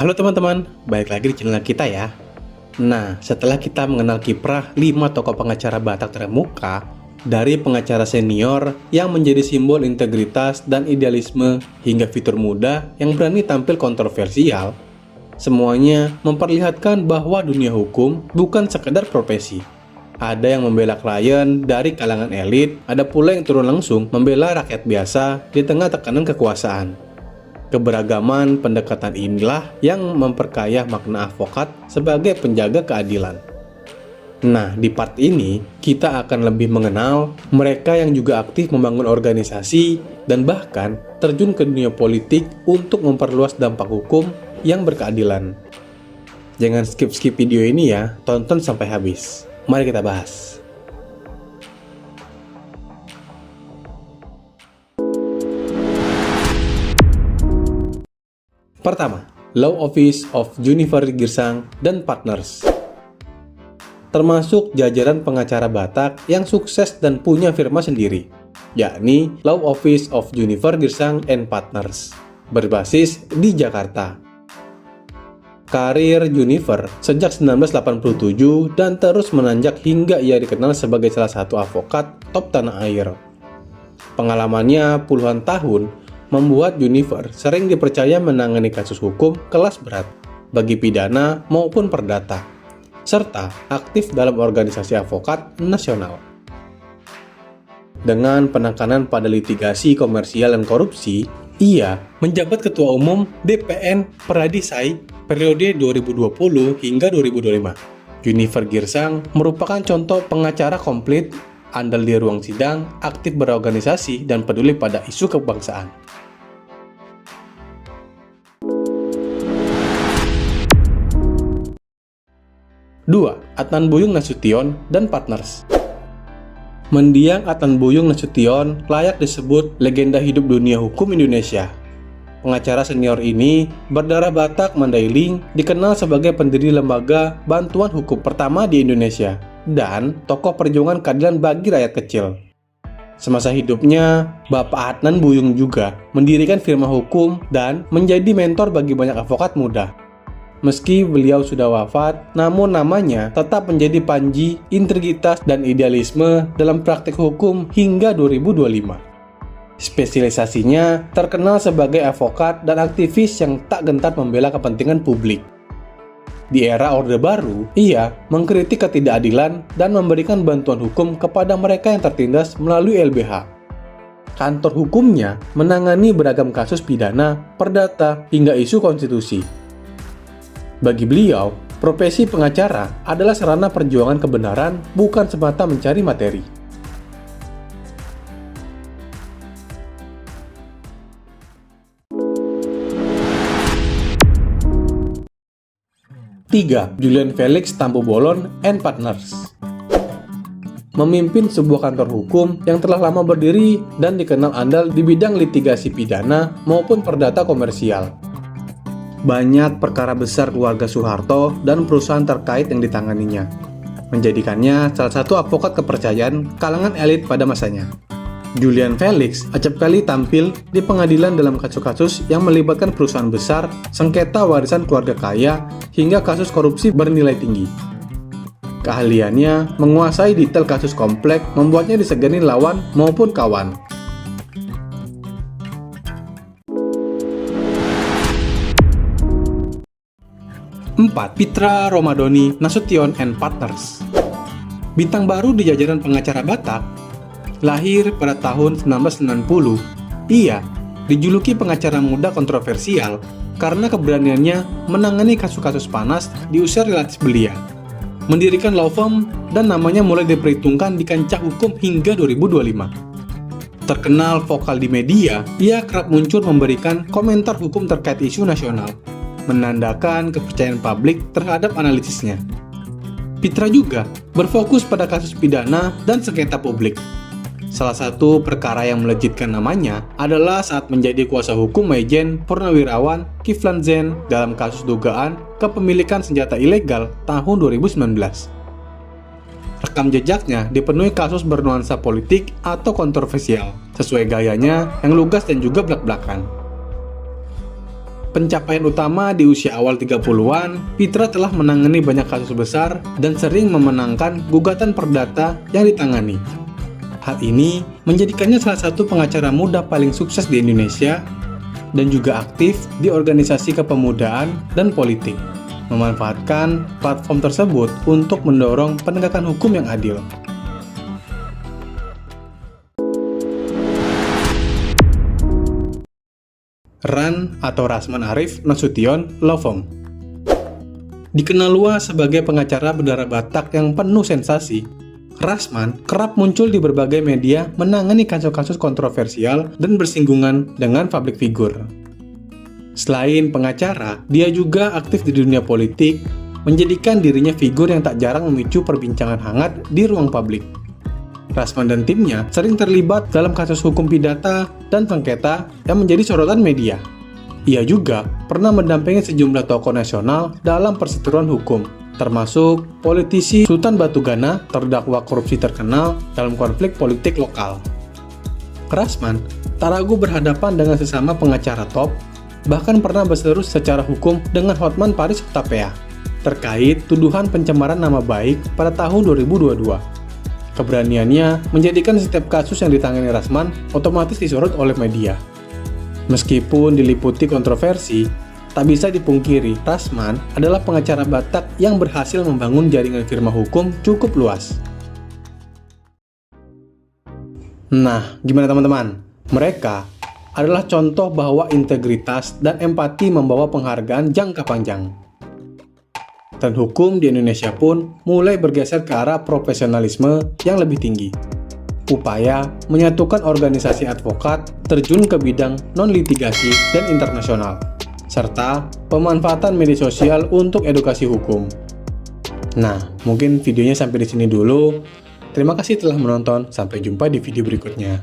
Halo teman-teman, balik lagi di channel kita ya. Nah, setelah kita mengenal kiprah 5 tokoh pengacara Batak terkemuka, dari pengacara senior yang menjadi simbol integritas dan idealisme hingga fitur muda yang berani tampil kontroversial, semuanya memperlihatkan bahwa dunia hukum bukan sekedar profesi. Ada yang membela klien dari kalangan elit, ada pula yang turun langsung membela rakyat biasa di tengah tekanan kekuasaan. Keberagaman pendekatan inilah yang memperkaya makna advokat sebagai penjaga keadilan. Nah, di part ini kita akan lebih mengenal mereka yang juga aktif membangun organisasi dan bahkan terjun ke dunia politik untuk memperluas dampak hukum yang berkeadilan. Jangan skip-skip video ini ya, tonton sampai habis. Mari kita bahas. Pertama, Law Office of Junifer Girsang dan Partners. Termasuk jajaran pengacara Batak yang sukses dan punya firma sendiri, yakni Law Office of Junifer Girsang and Partners, berbasis di Jakarta. Karir Junifer sejak 1987 dan terus menanjak hingga ia dikenal sebagai salah satu advokat top tanah air. Pengalamannya puluhan tahun membuat Junifer sering dipercaya menangani kasus hukum kelas berat bagi pidana maupun perdata, serta aktif dalam organisasi advokat nasional. Dengan penekanan pada litigasi komersial dan korupsi, ia menjabat Ketua Umum DPN Peradisai periode 2020 hingga 2025. Junifer Girsang merupakan contoh pengacara komplit, andal di ruang sidang, aktif berorganisasi, dan peduli pada isu kebangsaan. 2. Adnan Buyung Nasution dan Partners. Mendiang Adnan Buyung Nasution layak disebut legenda hidup dunia hukum Indonesia. Pengacara senior ini berdarah Batak Mandailing, dikenal sebagai pendiri lembaga bantuan hukum pertama di Indonesia dan tokoh perjuangan keadilan bagi rakyat kecil. Semasa hidupnya, Bapak Adnan Buyung juga mendirikan firma hukum dan menjadi mentor bagi banyak advokat muda. Meski beliau sudah wafat, namun namanya tetap menjadi panji integritas dan idealisme dalam praktik hukum hingga 2025. Spesialisasinya terkenal sebagai advokat dan aktivis yang tak gentar membela kepentingan publik. Di era Orde Baru, ia mengkritik ketidakadilan dan memberikan bantuan hukum kepada mereka yang tertindas melalui LBH. Kantor hukumnya menangani beragam kasus pidana, perdata, hingga isu konstitusi. Bagi beliau, profesi pengacara adalah sarana perjuangan kebenaran, bukan semata mencari materi. 3. Julian Felix Tampu Bolon and Partners. Memimpin sebuah kantor hukum yang telah lama berdiri dan dikenal andal di bidang litigasi pidana maupun perdata komersial. Banyak perkara besar keluarga Soeharto dan perusahaan terkait yang ditanganinya, menjadikannya salah satu advokat kepercayaan kalangan elit pada masanya. Julian Felix acap kali tampil di pengadilan dalam kasus-kasus yang melibatkan perusahaan besar, sengketa warisan keluarga kaya, hingga kasus korupsi bernilai tinggi. Keahliannya menguasai detail kasus kompleks membuatnya disegani lawan maupun kawan. 4. Pitra Romadoni Nasution and Partners. Bintang baru di jajaran pengacara Batak, lahir pada tahun 1990. Ia dijuluki pengacara muda kontroversial karena keberaniannya menangani kasus-kasus panas di usia relatif belia. Mendirikan law firm dan namanya mulai diperhitungkan di kancah hukum hingga 2025. Terkenal vokal di media, ia kerap muncul memberikan komentar hukum terkait isu nasional, menandakan kepercayaan publik terhadap analisisnya. Pitra juga berfokus pada kasus pidana dan sengketa publik. Salah satu perkara yang melejitkan namanya adalah saat menjadi kuasa hukum Majen Purnawirawan Kiflan Zen dalam kasus dugaan kepemilikan senjata ilegal tahun 2019. Rekam jejaknya dipenuhi kasus bernuansa politik atau kontroversial, sesuai gayanya yang lugas dan juga belak-belakan. pencapaian utama di usia awal 30-an, Fitra telah menangani banyak kasus besar dan sering memenangkan gugatan perdata yang ditangani. Hal ini menjadikannya salah satu pengacara muda paling sukses di Indonesia dan juga aktif di organisasi kepemudaan dan politik, memanfaatkan platform tersebut untuk mendorong penegakan hukum yang adil. Ran atau Rasman Arif Nasution Lovong dikenal luas sebagai pengacara berdarah Batak yang penuh sensasi. Rasman kerap muncul di berbagai media menangani kasus-kasus kontroversial dan bersinggungan dengan publik figur. Selain pengacara, dia juga aktif di dunia politik, menjadikan dirinya figur yang tak jarang memicu perbincangan hangat di ruang publik. Rasman dan timnya sering terlibat dalam kasus hukum pidata dan sengketa yang menjadi sorotan media. Ia juga pernah mendampingi sejumlah tokoh nasional dalam perseteruan hukum, termasuk politisi Sultan Batu Gana terdakwa korupsi terkenal dalam konflik politik lokal. Rasman tak ragu berhadapan dengan sesama pengacara top, bahkan pernah berseteru secara hukum dengan Hotman Paris Hutapea terkait tuduhan pencemaran nama baik pada tahun 2022. Keberaniannya menjadikan setiap kasus yang ditangani Rasman otomatis disorot oleh media. Meskipun diliputi kontroversi, tak bisa dipungkiri Rasman adalah pengacara Batak yang berhasil membangun jaringan firma hukum cukup luas. Nah, gimana teman-teman? Mereka adalah contoh bahwa integritas dan empati membawa penghargaan jangka panjang. Dan hukum di Indonesia pun mulai bergeser ke arah profesionalisme yang lebih tinggi. Upaya menyatukan organisasi advokat terjun ke bidang non-litigasi dan internasional, serta pemanfaatan media sosial untuk edukasi hukum. Nah, mungkin videonya sampai di sini dulu. Terima kasih telah menonton, sampai jumpa di video berikutnya.